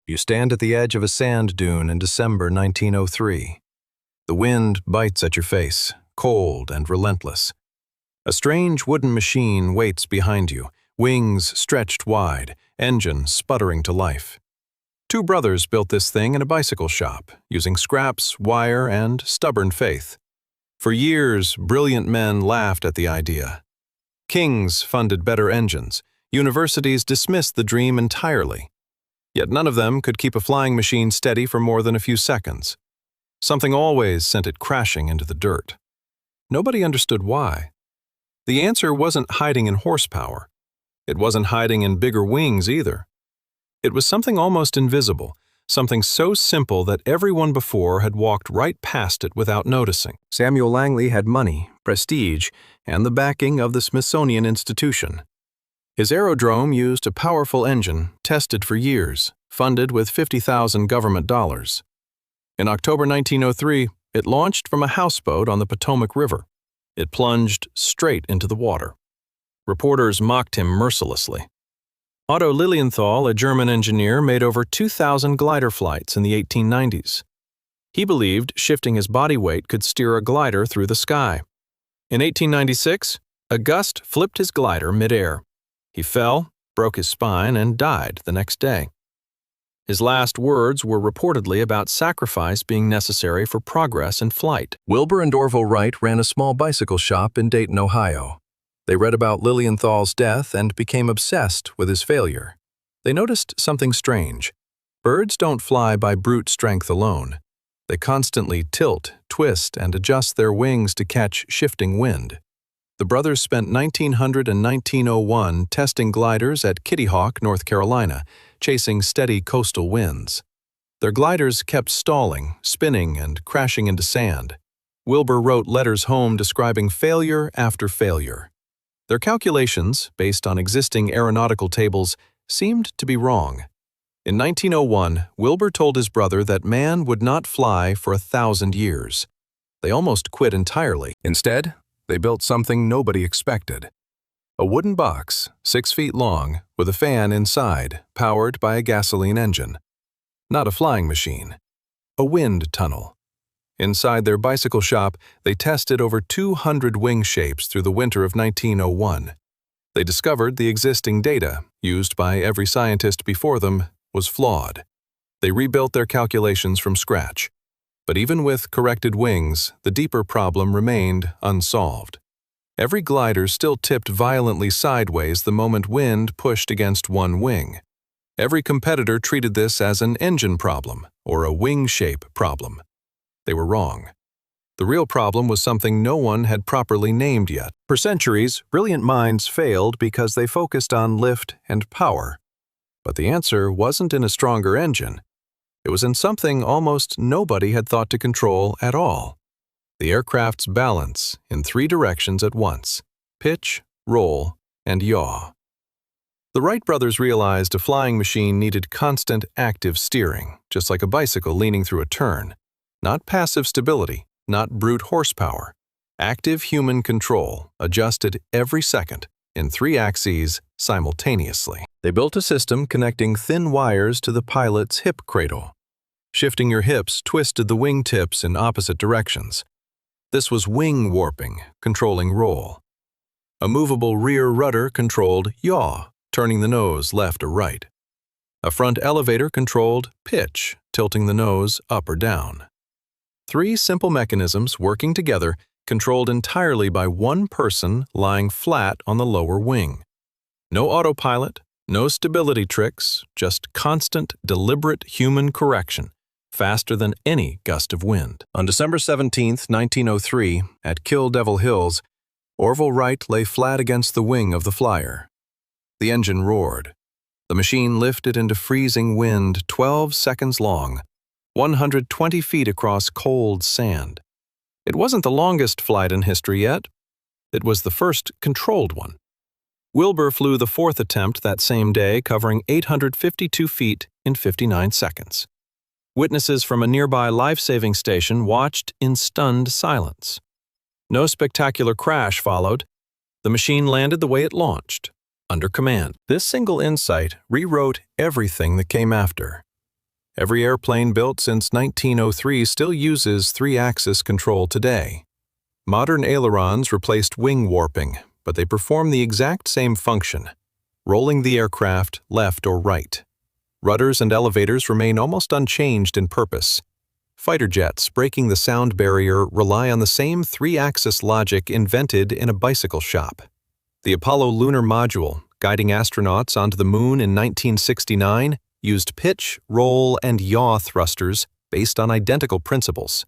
You stand at the edge of a sand dune in December 1903. The wind bites at your face, cold and relentless. A strange wooden machine waits behind you, wings stretched wide, engine sputtering to life. Two brothers built this thing in a bicycle shop, using scraps, wire, and stubborn faith. For years, brilliant men laughed at the idea. Kings funded better engines. Universities dismissed the dream entirely. Yet none of them could keep a flying machine steady for more than a few seconds. Something always sent it crashing into the dirt. Nobody understood why. The answer wasn't hiding in horsepower. It wasn't hiding in bigger wings either. It was something almost invisible, something so simple that everyone before had walked right past it without noticing. Samuel Langley had money, prestige, and the backing of the Smithsonian Institution. His aerodrome used a powerful engine, tested for years, funded with $50,000 government dollars. In October 1903, it launched from a houseboat on the Potomac River. It plunged straight into the water. Reporters mocked him mercilessly. Otto Lilienthal, a German engineer, made over 2,000 glider flights in the 1890s. He believed shifting his body weight could steer a glider through the sky. In 1896, a gust flipped his glider midair. He fell, broke his spine, and died the next day. His last words were reportedly about sacrifice being necessary for progress in flight. Wilbur and Orville Wright ran a small bicycle shop in Dayton, Ohio. They read about Lilienthal's death and became obsessed with his failure. They noticed something strange. Birds don't fly by brute strength alone. They constantly tilt, twist, and adjust their wings to catch shifting wind. The brothers spent 1900 and 1901 testing gliders at Kitty Hawk, North Carolina, chasing steady coastal winds. Their gliders kept stalling, spinning, and crashing into sand. Wilbur wrote letters home describing failure after failure. Their calculations, based on existing aeronautical tables, seemed to be wrong. In 1901, Wilbur told his brother that man would not fly for 1,000 years. They almost quit entirely. Instead, they built something nobody expected. A wooden box, 6 feet long, with a fan inside, powered by a gasoline engine. Not a flying machine. A wind tunnel. Inside their bicycle shop, they tested over 200 wing shapes through the winter of 1901. They discovered the existing data, used by every scientist before them, was flawed. They rebuilt their calculations from scratch. But even with corrected wings, the deeper problem remained unsolved. Every glider still tipped violently sideways the moment wind pushed against one wing. Every competitor treated this as an engine problem or a wing shape problem. They were wrong. The real problem was something no one had properly named yet. For centuries, brilliant minds failed because they focused on lift and power. But the answer wasn't in a stronger engine. It was in something almost nobody had thought to control at all. The aircraft's balance in 3 directions at once: pitch, roll, and yaw. The Wright brothers realized a flying machine needed constant active steering, just like a bicycle leaning through a turn. Not passive stability, not brute horsepower. Active human control, adjusted every second, in 3 axes simultaneously. They built a system connecting thin wires to the pilot's hip cradle. Shifting your hips twisted the wing tips in opposite directions. This was wing warping, controlling roll. A movable rear rudder controlled yaw, turning the nose left or right. A front elevator controlled pitch, tilting the nose up or down. 3 simple mechanisms working together, controlled entirely by one person lying flat on the lower wing. No autopilot, no stability tricks, just constant, deliberate human correction, faster than any gust of wind. On December 17, 1903, at Kill Devil Hills, Orville Wright lay flat against the wing of the flyer. The engine roared. The machine lifted into freezing wind 12 seconds long, 120 feet across cold sand. It wasn't the longest flight in history yet. It was the first controlled one. Wilbur flew the 4th attempt that same day, covering 852 feet in 59 seconds. Witnesses from a nearby life-saving station watched in stunned silence. No spectacular crash followed. The machine landed the way it launched, under command. This single insight rewrote everything that came after. Every airplane built since 1903 still uses three-axis control today. Modern ailerons replaced wing warping, but they perform the exact same function, rolling the aircraft left or right. Rudders and elevators remain almost unchanged in purpose. Fighter jets breaking the sound barrier rely on the same three-axis logic invented in a bicycle shop. The Apollo lunar module, guiding astronauts onto the moon in 1969, used pitch, roll, and yaw thrusters based on identical principles.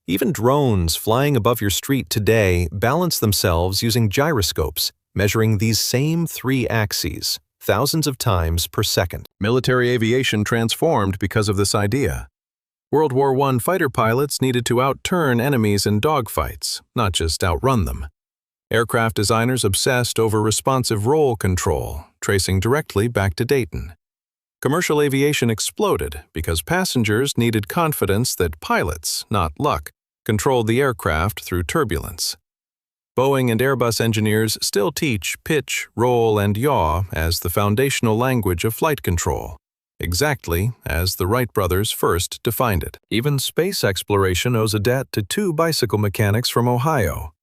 Even drones flying above your street today balance themselves using gyroscopes, measuring these same three axes, thousands of times per second. Military aviation transformed because of this idea. World War I fighter pilots needed to outturn enemies in dogfights, not just outrun them. Aircraft designers obsessed over responsive roll control, tracing directly back to Dayton. Commercial aviation exploded because passengers needed confidence that pilots, not luck, controlled the aircraft through turbulence. Boeing and Airbus engineers still teach pitch, roll, and yaw as the foundational language of flight control, exactly as the Wright brothers first defined it. Even space exploration owes a debt to two bicycle mechanics from Ohio.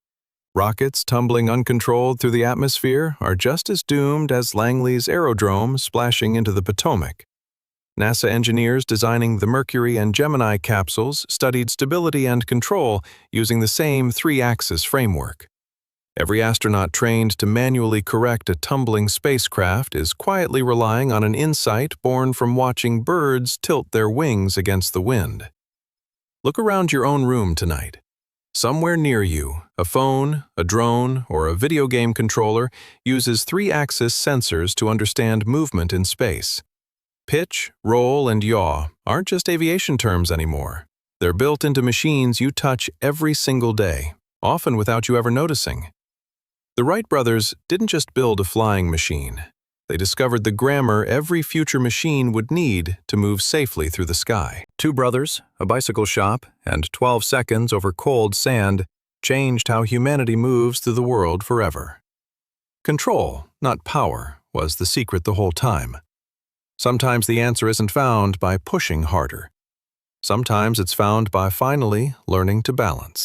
Rockets tumbling uncontrolled through the atmosphere are just as doomed as Langley's aerodrome splashing into the Potomac. NASA engineers designing the Mercury and Gemini capsules studied stability and control using the same three-axis framework. Every astronaut trained to manually correct a tumbling spacecraft is quietly relying on an insight born from watching birds tilt their wings against the wind. Look around your own room tonight. Somewhere near you, a phone, a drone, or a video game controller uses three-axis sensors to understand movement in space. Pitch, roll, and yaw aren't just aviation terms anymore. They're built into machines you touch every single day, often without you ever noticing. The Wright brothers didn't just build a flying machine. They discovered the grammar every future machine would need to move safely through the sky. Two brothers, a bicycle shop, and 12 seconds over cold sand changed how humanity moves through the world forever. Control, not power, was the secret the whole time. Sometimes the answer isn't found by pushing harder. Sometimes it's found by finally learning to balance.